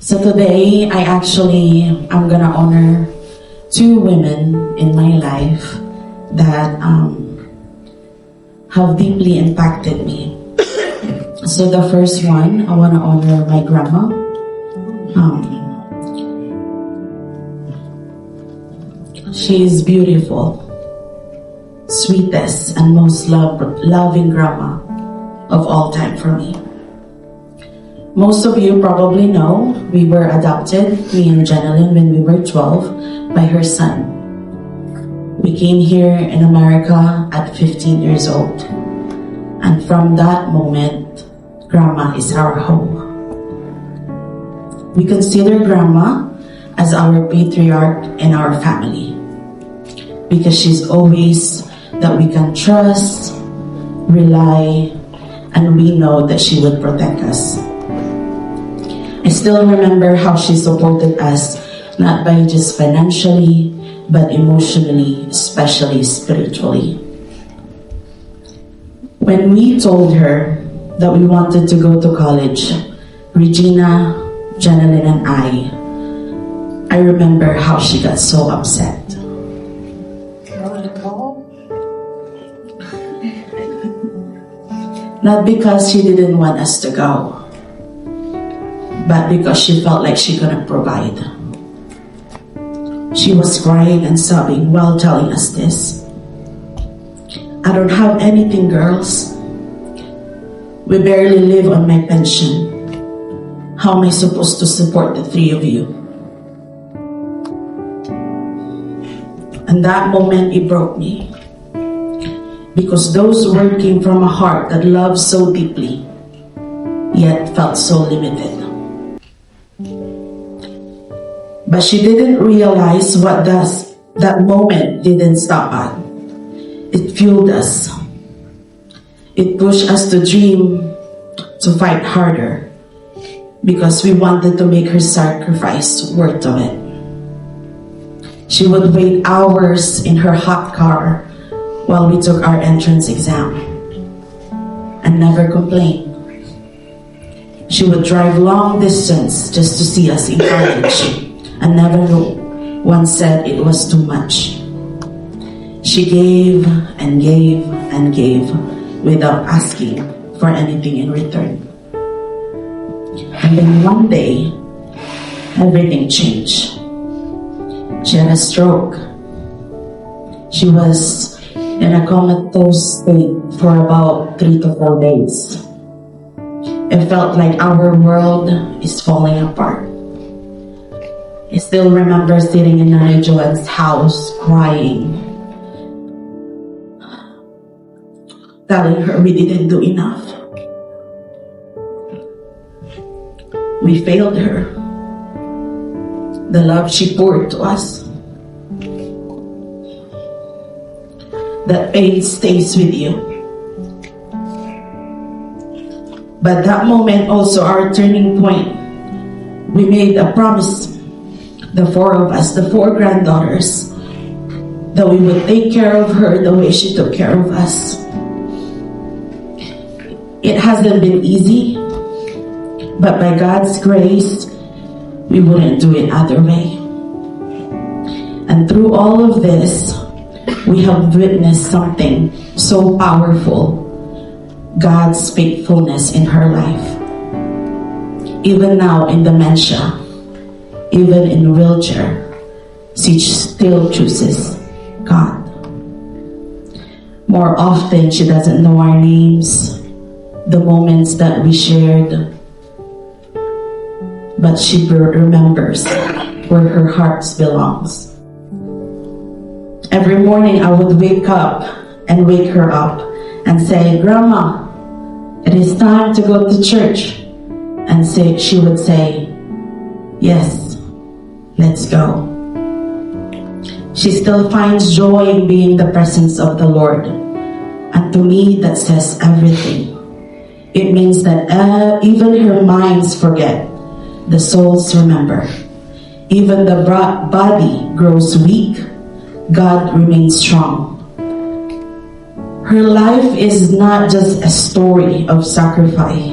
So today, I'm gonna honor two women in my life that have deeply impacted me. So the first one, I wanna honor my grandma. She is beautiful, sweetest, and most loving grandma of all time for me. Most of you probably know we were adopted, me and Jenilyn, when we were 12 by her son. We came here in America at 15 years old. And from that moment, Grandma is our home. We consider Grandma as our patriarch in our family because she's always that we can trust, rely, and we know that she would protect us. I still remember how she supported us, not by just financially, but emotionally, especially spiritually. When we told her that we wanted to go to college, Regina, Jenilyn, and I remember how she got so upset. Not because she didn't want us to go, but because she felt like she couldn't provide. She was crying and sobbing while telling us this. I don't have anything, girls. We barely live on my pension. How am I supposed to support the three of you? And that moment, it broke me. Because those words came from a heart that loved so deeply, yet felt so limited. But she didn't realize what that moment didn't stop at. It fueled us. It pushed us to dream, to fight harder, because we wanted to make her sacrifice worth of it. She would wait hours in her hot car while we took our entrance exam and never complained. She would drive long distance just to see us in college and never once said it was too much. She gave and gave and gave without asking for anything in return. And then one day, everything changed. She had a stroke. She was in a comatose state for about 3 to 4 days. It felt like our world is falling apart. I still remember sitting in Nanay Joanne's house crying, telling her we didn't do enough. We failed her. The love she poured to us. That pain stays with you. But that moment also our turning point. We made a promise, the four of us, the 4 granddaughters, that we would take care of her the way she took care of us. It hasn't been easy, but by God's grace, we wouldn't do it other way. And through all of this, we have witnessed something so powerful, God's faithfulness in her life. Even now in dementia, even in a wheelchair, she still chooses God. More often, she doesn't know our names, the moments that we shared, but she remembers where her heart belongs. Every morning I would wake up and wake her up and say, Grandma, it is time to go to church. And she would say, yes, let's go. She still finds joy in being in the presence of the Lord. And to me, that says everything. It means that even her minds forget, the souls remember. Even the body grows weak, God remains strong. Her life is not just a story of sacrifice.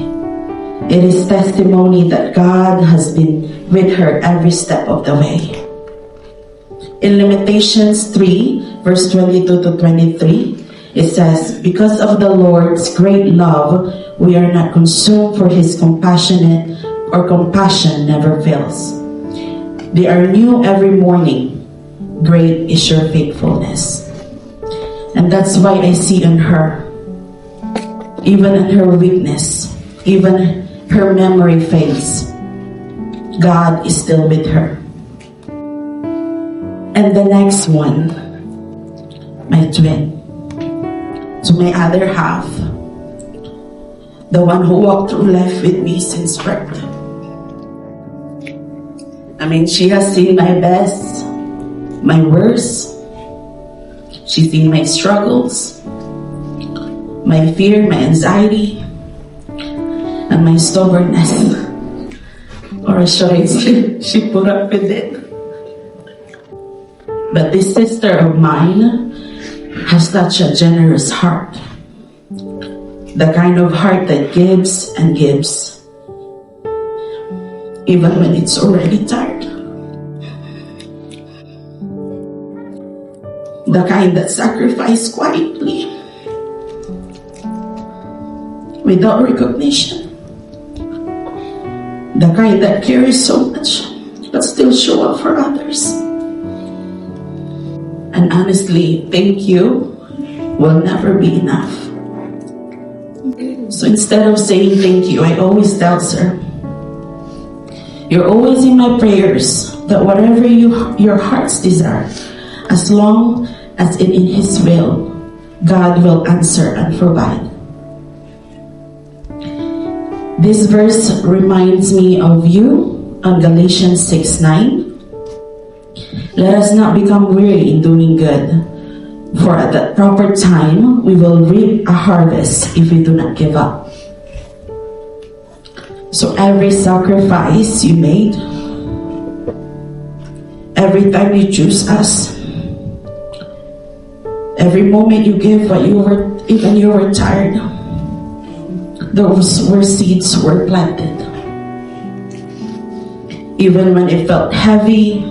It is testimony that God has been with her every step of the way. In Lamentations 3, verse 22 to 23, it says, "Because of the Lord's great love, we are not consumed, for his compassion never fails. They are new every morning. Great is your faithfulness." And that's why I see in her, even in her weakness, even her memory fades, God is still with her. And the next one, my twin, to my other half, the one who walked through life with me since birth. I mean, she has seen my best, my worst. She's seen my struggles, my fear, my anxiety, and my stubbornness. Or should I say, she put up with it. But this sister of mine has such a generous heart. The kind of heart that gives and gives, even when it's already tired. The kind that sacrifices quietly, without recognition. The kind that cares so much, but still show up for others. And honestly, thank you will never be enough. So instead of saying thank you, I always tell her, you're always in my prayers, that whatever your heart's desire, as long as it in his will, God will answer and provide. This verse reminds me of you on Galatians 6:9. Let us not become weary in doing good, for at that proper time we will reap a harvest if we do not give up. So every sacrifice you made, every time you choose us, every moment you give, even you were tired, those were seeds were planted. Even when it felt heavy,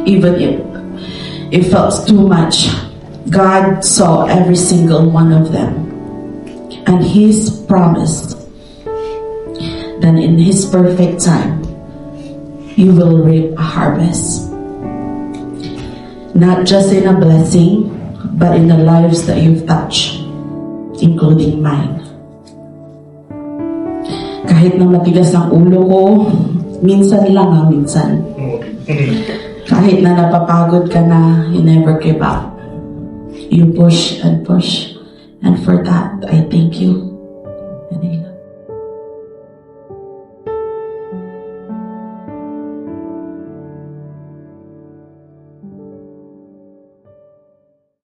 even if it felt too much, God saw every single one of them. And He's promised that in His perfect time, you will reap a harvest. Not just in a blessing, but in the lives that you've touched, including mine. Kahit na matigas ang ulo ko, minsan lang minsan. Kahit na napapagod ka na, you never give up. You push and push. And for that, I thank you.